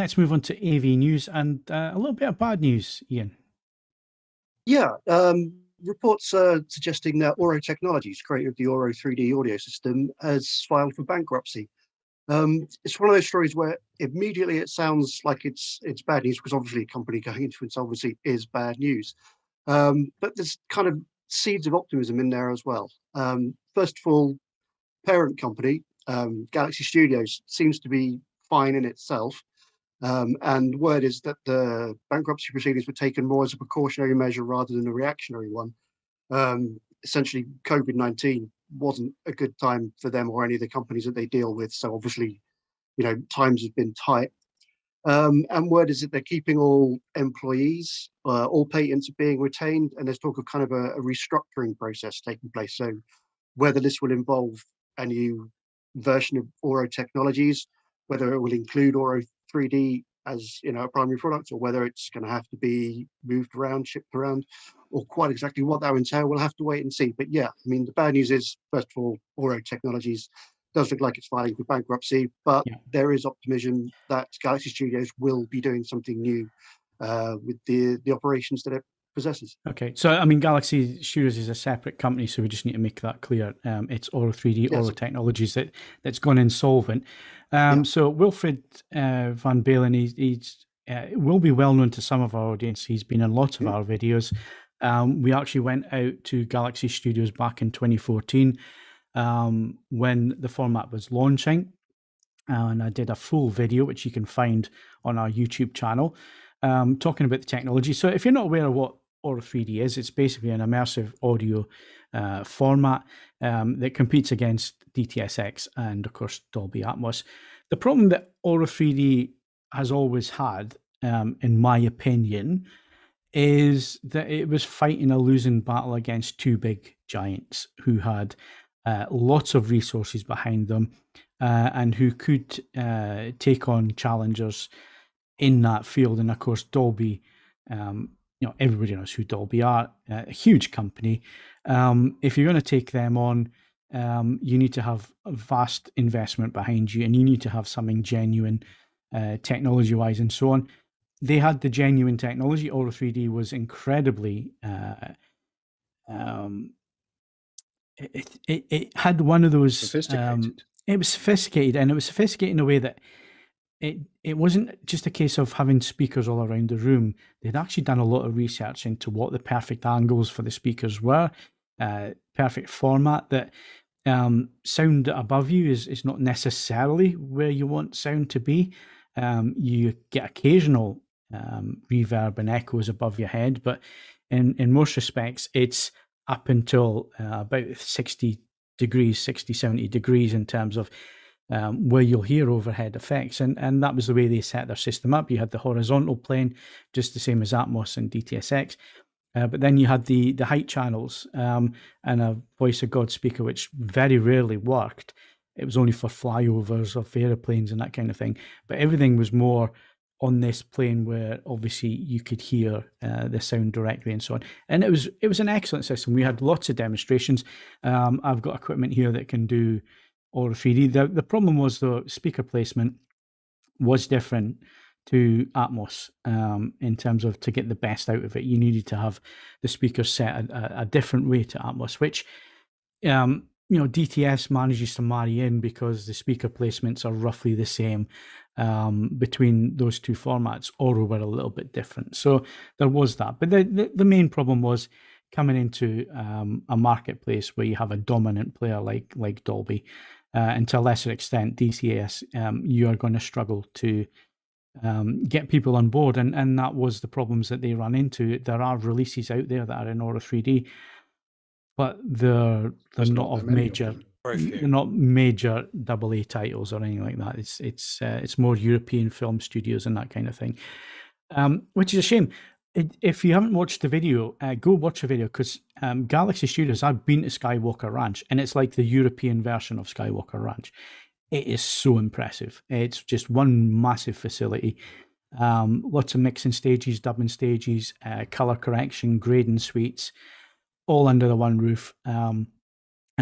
let's move on to AV news and a little bit of bad news, Ian. Yeah, reports suggesting that Auro Technologies, creator of the Auro 3D audio system, has filed for bankruptcy. It's one of those stories where immediately it sounds like it's bad news, because obviously a company going into insolvency is bad news. But there's kind of seeds of optimism in there as well. First of all, parent company, Galaxy Studios, seems to be fine in itself. And word is that the bankruptcy proceedings were taken more as a precautionary measure rather than a reactionary one. Essentially, COVID-19 wasn't a good time for them or any of the companies that they deal with. So obviously, times have been tight. And word is that they're keeping all employees, all patents are being retained, and there's talk of kind of a restructuring process taking place. So whether this will involve a new version of Auro Technologies, whether it will include Auro 3D as a primary product, or whether it's going to have to be moved around, shipped around, or quite exactly what that will entail, we'll have to wait and see. But yeah, I mean, the bad news is, first of all, Auro Technologies does look like it's filing for bankruptcy, but there is optimism that Galaxy Studios will be doing something new with the operations that it possesses. Okay, so I mean, Galaxy Studios is a separate company, so we just need to make that clear. It's Auro 3D, Auro Technologies that's gone insolvent. So Wilfried van Baelen, he's will be well known to some of our audience. He's been in lots of our videos. We actually went out to Galaxy Studios back in 2014 when the format was launching, and I did a full video which you can find on our YouTube channel talking about the technology. So if you're not aware of what Auro 3D is, it's basically an immersive audio format that competes against DTS:X and of course Dolby Atmos. The problem that Auro 3D has always had, in my opinion, is that it was fighting a losing battle against two big giants who had lots of resources behind them and who could take on challengers in that field. And of course, Dolby, everybody knows who Dolby are, a huge company. If you're going to take them on, you need to have a vast investment behind you, and you need to have something genuine technology-wise and so on. They had the genuine technology. Auro 3D was incredibly it had one of those sophisticated. It was sophisticated, and it was sophisticated in a way that it wasn't just a case of having speakers all around the room. They'd actually done a lot of research into what the perfect angles for the speakers were, perfect format, that sound above you is not necessarily where you want sound to be. You get occasional reverb and echoes above your head, but in most respects, it's up until about 60, 70 degrees in terms of where you'll hear overhead effects. And that was the way they set their system up. You had the horizontal plane, just the same as Atmos and DTS:X. But then you had the height channels and a voice of God speaker, which very rarely worked. It was only for flyovers of airplanes and that kind of thing. But everything was more on this plane where obviously you could hear the sound directly and so on. And it was an excellent system. We had lots of demonstrations. I've got equipment here that can do Auro 3D. The problem was the speaker placement was different to Atmos in terms of, to get the best out of it, you needed to have the speakers set a different way to Atmos, which DTS manages to marry in because the speaker placements are roughly the same between those two formats. Auro were a little bit different, so there was that. But the main problem was coming into a marketplace where you have a dominant player like Dolby, and to a lesser extent DTS. You are going to struggle to get people on board, and that was the problems that they ran into. There are releases out there that are in Auro 3D, but they're not of major. They're not major AA titles or anything like that. It's more European film studios and that kind of thing, which is a shame. If you haven't watched the video, go watch the video, because Galaxy Studios, I've been to Skywalker Ranch, and it's like the European version of Skywalker Ranch. It is so impressive. It's just one massive facility. Lots of mixing stages, dubbing stages, color correction, grading suites, all under the one roof. And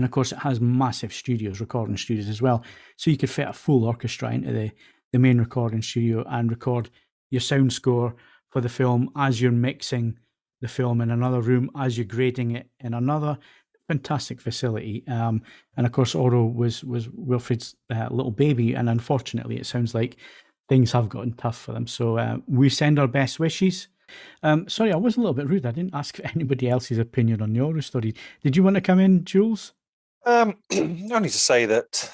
of course, it has massive studios, recording studios as well. So you could fit a full orchestra into the main recording studio and record your sound score for the film as you're mixing the film in another room, as you're grading it in another. Fantastic facility. And of course, Auro was Wilfried's little baby, and unfortunately, it sounds like things have gotten tough for them. So we send our best wishes. Sorry, I was a little bit rude. I didn't ask for anybody else's opinion on the Auro story. Did you want to come in, Jules? Only to say that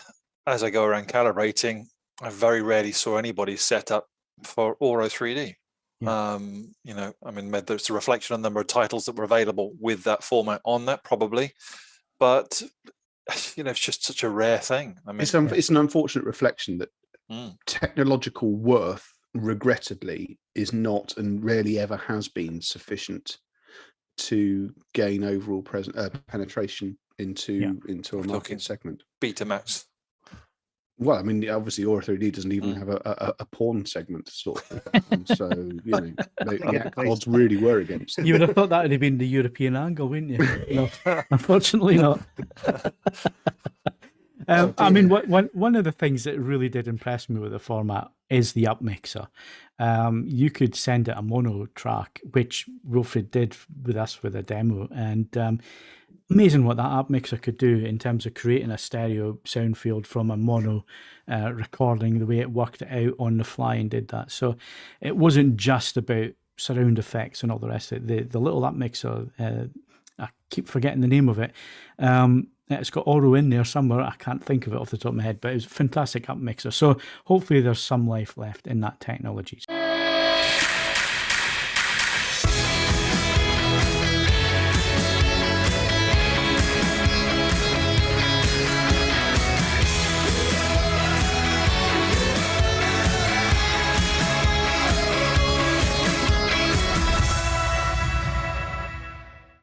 as I go around calibrating, I very rarely saw anybody set up for Auro 3D. Yeah. I mean, there's a reflection on the number of titles that were available with that format on that, probably, but it's just such a rare thing. I mean, it's an unfortunate reflection that technological worth, regrettably, is not and rarely ever has been sufficient to gain overall penetration into a market segment. Betamax. Well, I mean, obviously, Auro 3D doesn't even have a porn segment, sort of. So, the odds really were against them. You would have thought that would have been the European angle, wouldn't you? No, unfortunately not. I mean, one of the things that really did impress me with the format is the upmixer. You could send it a mono track, which Wilfried did with us with a demo, and amazing what that upmixer could do in terms of creating a stereo sound field from a mono recording, the way it worked it out on the fly and did that. So it wasn't just about surround effects and all the rest of it. The little upmixer, I keep forgetting the name of it. It's got Auro in there somewhere. I can't think of it off the top of my head, but it was a fantastic upmixer. So hopefully there's some life left in that technology.